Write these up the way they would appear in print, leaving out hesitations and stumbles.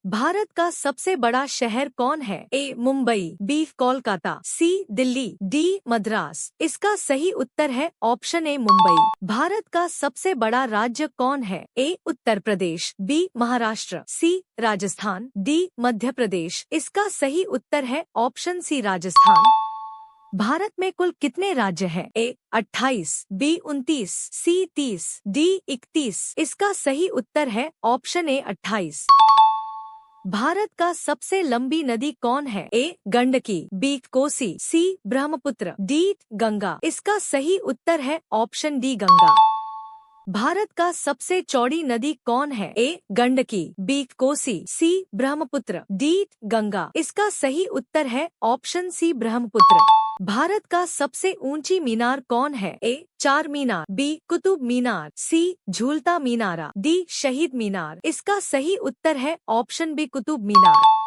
भारत का सबसे बड़ा शहर कौन है? ए मुंबई, बी कोलकाता, सी दिल्ली, डी मद्रास। इसका सही उत्तर है ऑप्शन ए मुंबई। भारत का सबसे बड़ा राज्य कौन है? ए उत्तर प्रदेश, बी महाराष्ट्र, सी राजस्थान, डी मध्य प्रदेश। इसका सही उत्तर है ऑप्शन सी राजस्थान। भारत में कुल कितने राज्य हैं? ए 28, बी 29, सी 30, डी 31। इसका सही उत्तर है ऑप्शन ए 28। भारत का सबसे लंबी नदी कौन है? ए गंडकी, बी कोसी, सी ब्रह्मपुत्र, डी गंगा। इसका सही उत्तर है ऑप्शन डी गंगा। भारत का सबसे चौड़ी नदी कौन है? ए गंडकी, बी कोसी, सी ब्रह्मपुत्र, डी गंगा। इसका सही उत्तर है ऑप्शन सी ब्रह्मपुत्र। भारत का सबसे ऊंची मीनार कौन है? ए चार मीनार, बी कुतुब मीनार, सी झूलता मीनारा, डी शहीद मीनार। इसका सही उत्तर है ऑप्शन बी कुतुब मीनार।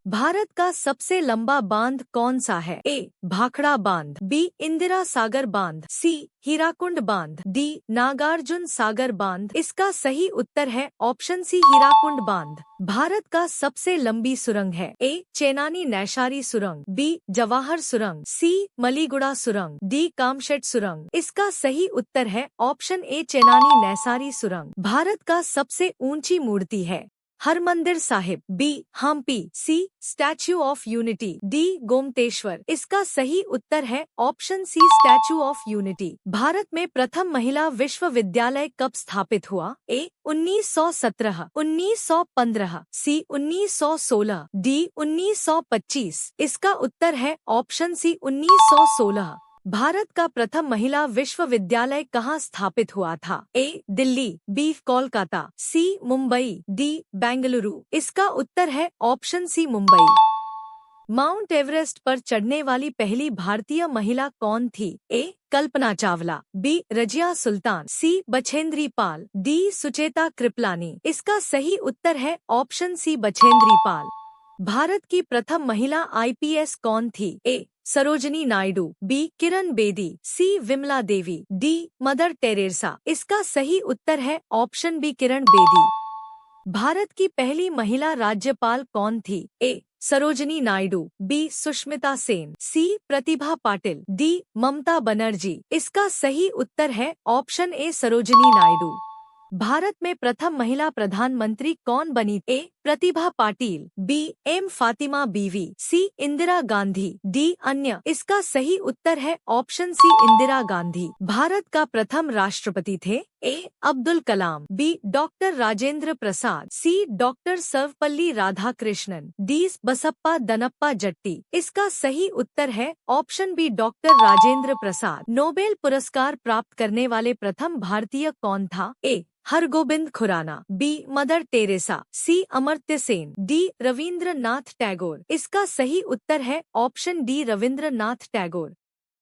भारत का सबसे लंबा बांध कौन सा है? ए भाखड़ा बांध, बी इंदिरा सागर बांध, सी हीराकुंड बांध, डी नागार्जुन सागर बांध। इसका सही उत्तर है ऑप्शन सी हीराकुंड बांध। भारत का सबसे लंबी सुरंग है? ए चेनानी नैशारी सुरंग, बी जवाहर सुरंग, सी मलीगुड़ा सुरंग, डी कामशेट सुरंग। इसका सही उत्तर है ऑप्शन ए चेनानी नैसारी सुरंग। भारत का सबसे ऊंची मूर्ति है? Harmandir Sahib, B Hampi, C statue of unity, D Gomateshwara. इसका सही उत्तर है option C statue of unity. Bharat में प्रथम महिला विश्वविद्यालय कब स्थापित हुआ? A 1917, 1915, C 1916, D 1925। इसका उत्तर है ऑप्शन सी 1916। भारत का प्रथम महिला विश्वविद्यालय कहाँ स्थापित हुआ था? A Delhi, B Kolkata, C Mumbai, D Bengaluru. इसका उत्तर है option C Mumbai. Mount Everest पर चढ़ने वाली पहली भारतीय महिला कौन थी? A Kalpana Chawla, B Razia Sultan, C Bachendri Pal, D Sucheta Kripalani. इसका सही उत्तर है ऑप्शन सी बछेंद्री पाल। भारत की प्रथम महिला आईपीएस कौन थी? A Sarojini Naidu, B Kiran Bedi, C Vimla Devi, D Mother Teresa. इसका सही उत्तर है ऑप्शन बी किरण बेदी। भारत की पहली महिला राज्यपाल कौन थी? A Sarojini Naidu, B Sushmita Sen, C Pratibha Patil, D Mamata Banerjee. इसका सही उत्तर है ऑप्शन ए सरोजनी नायडू। भारत में प्रथम महिला प्रधानमंत्री कौन बनी? ए प्रतिभा पाटिल, बी एम फातिमा बीवी, सी इंदिरा गांधी, डी अन्य। इसका सही उत्तर है ऑप्शन सी इंदिरा गांधी। भारत का प्रथम राष्ट्रपति थे? A Abdul Kalam, B doctor Rajendra Prasad, C doctor Sarvepalli Radhakrishnan, D Basappa Danappa Jatti. इसका सही उत्तर है option B doctor Rajendra Prasad. Nobel पुरस्कार प्राप्त करने वाले प्रथम भारतीय कौन था? A Hargobind Khorana, B Mother Teresa, C Amartya Sen, D Rabindranath Tagore. इसका सही उत्तर है ऑप्शन डी रविंद्रनाथ टैगोर।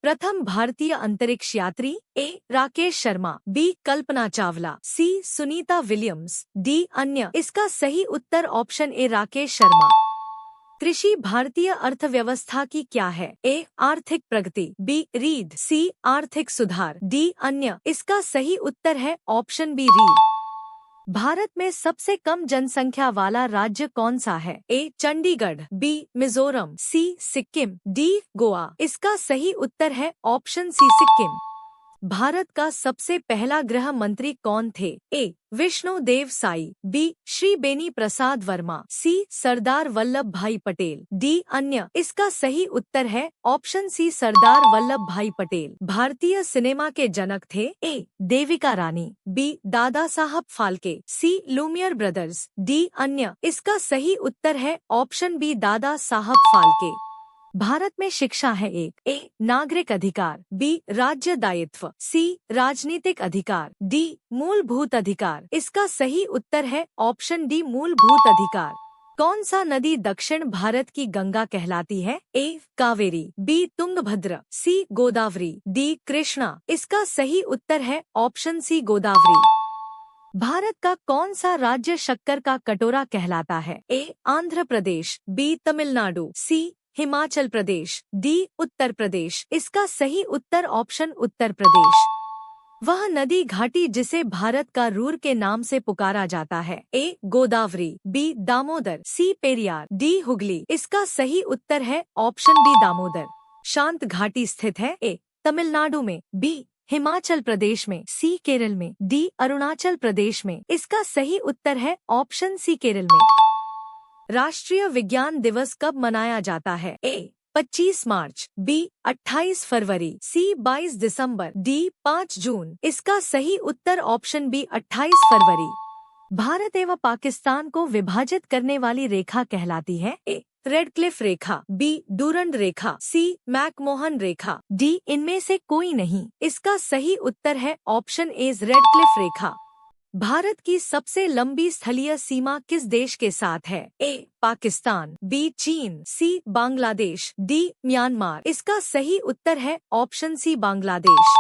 प्रथम भारतीय अंतरिक्ष यात्री? ए राकेश शर्मा, बी कल्पना चावला, सी सुनीता विलियम्स, डी अन्य। इसका सही उत्तर ऑप्शन ए राकेश शर्मा। कृषि भारतीय अर्थव्यवस्था की क्या है? ए आर्थिक प्रगति, बी रीढ़, सी आर्थिक सुधार, डी अन्य। इसका सही उत्तर है ऑप्शन बी रीढ़। भारत में सबसे कम जनसंख्या वाला राज्य कौन सा है? ए चंडीगढ़, बी मिजोरम, सी सिक्किम, डी गोवा। इसका सही उत्तर है ऑप्शन सी सिक्किम। भारत का सबसे पहला गृह मंत्री कौन थे? ए विष्णु देव साई, बी श्री बेनी प्रसाद वर्मा, सी सरदार वल्लभ भाई पटेल, डी अन्य। इसका सही उत्तर है ऑप्शन सी सरदार वल्लभ भाई पटेल। भारतीय सिनेमा के जनक थे? ए देविका रानी, बी दादा साहब फाल्के, सी लूमियर ब्रदर्स, डी अन्य। इसका सही उत्तर है ऑप्शन बी दादा साहब फाल्के। भारत में शिक्षा है? एक ए नागरिक अधिकार, बी राज्य दायित्व, सी राजनीतिक अधिकार, डी मूलभूत अधिकार। इसका सही उत्तर है ऑप्शन डी मूलभूत अधिकार। कौन सा नदी दक्षिण भारत की गंगा कहलाती है? ए कावेरी, बी तुंगभद्र, सी गोदावरी, डी कृष्णा। इसका सही उत्तर है ऑप्शन सी गोदावरी। भारत का कौन सा राज्य शक्कर का कटोरा कहलाता है? ए आंध्र प्रदेश, बी तमिलनाडु, सी हिमाचल प्रदेश, डी उत्तर प्रदेश। इसका सही उत्तर ऑप्शन उत्तर प्रदेश। वह नदी घाटी जिसे भारत का रूर के नाम से पुकारा जाता है? ए गोदावरी, बी दामोदर, सी पेरियार, डी हुगली। इसका सही उत्तर है ऑप्शन बी दामोदर। शांत घाटी स्थित है? ए तमिलनाडु में, बी हिमाचल प्रदेश में, सी केरल में, डी अरुणाचल प्रदेश में। इसका सही उत्तर है ऑप्शन सी केरल में। राष्ट्रीय विज्ञान दिवस कब मनाया जाता है? ए 25 मार्च, बी 28 फरवरी, सी 22 दिसंबर, डी 5 जून। इसका सही उत्तर ऑप्शन बी 28 फरवरी। भारत एवं पाकिस्तान को विभाजित करने वाली रेखा कहलाती है? ए रेडक्लिफ रेखा, बी डूरंड रेखा, सी मैकमोहन रेखा, डी इनमें से कोई नहीं। इसका सही उत्तर है ऑप्शन ए रेडक्लिफ रेखा। भारत की सबसे लंबी स्थलीय सीमा किस देश के साथ है? ए पाकिस्तान, बी चीन, सी बांग्लादेश, डी म्यांमार। इसका सही उत्तर है ऑप्शन सी बांग्लादेश।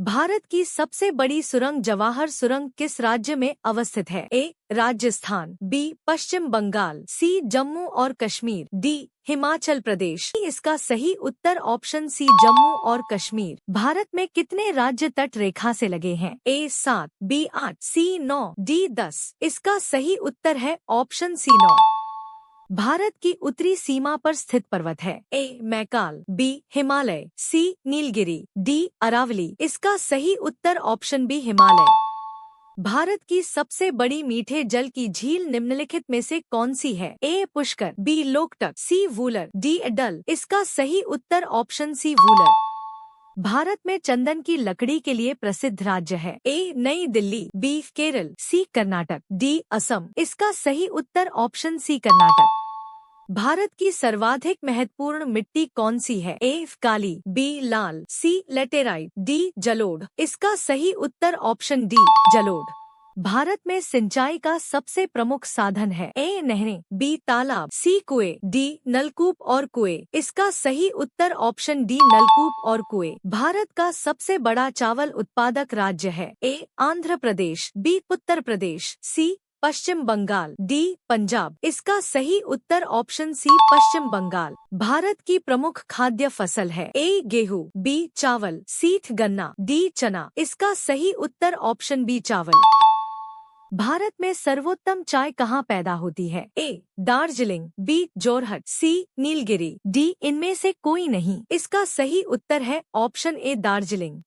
भारत की सबसे बड़ी सुरंग जवाहर सुरंग किस राज्य में अवस्थित है? ए राजस्थान, बी पश्चिम बंगाल, सी जम्मू और कश्मीर, डी हिमाचल प्रदेश। इसका सही उत्तर ऑप्शन सी जम्मू और कश्मीर। भारत में कितने राज्य तट रेखा से लगे हैं? ए 7, बी 8, सी 9, डी 10। इसका सही उत्तर है ऑप्शन सी 9। भारत की उत्तरी सीमा पर स्थित पर्वत है? ए मैकाल, बी हिमालय, सी नीलगिरी, डी अरावली। इसका सही उत्तर ऑप्शन बी हिमालय। भारत की सबसे बड़ी मीठे जल की झील निम्नलिखित में से कौन सी है? ए पुष्कर, बी लोकटक, सी वूलर, डी डल। इसका सही उत्तर ऑप्शन सी वूलर। भारत में चंदन की लकड़ी के लिए प्रसिद्ध राज्य है? ए नई दिल्ली, बी केरल, सी कर्नाटक, डी असम। इसका सही उत्तर ऑप्शन सी कर्नाटक। भारत की सर्वाधिक महत्वपूर्ण मिट्टी कौन सी है? ए काली, बी लाल, सी लेटेराइट, डी जलोढ़। इसका सही उत्तर ऑप्शन डी जलोढ़। भारत में सिंचाई का सबसे प्रमुख साधन है? ए नहरें, बी तालाब, सी कुएं, डी नलकूप और कुएं। इसका सही उत्तर ऑप्शन डी नलकूप और कुएं। भारत का सबसे बड़ा चावल उत्पादक राज्य है? ए आंध्र प्रदेश, बी उत्तर प्रदेश, सी पश्चिम बंगाल, डी पंजाब। इसका सही उत्तर ऑप्शन सी पश्चिम बंगाल। भारत की प्रमुख खाद्य फसल है? ए गेहूं, बी चावल, सी गन्ना, डी चना। इसका सही उत्तर ऑप्शन बी चावल। भारत में सर्वोत्तम चाय कहाँ पैदा होती है? ए दार्जिलिंग, बी जोरहट, सी नीलगिरी, डी इनमें से कोई नहीं। इसका सही उत्तर है ऑप्शन ए दार्जिलिंग।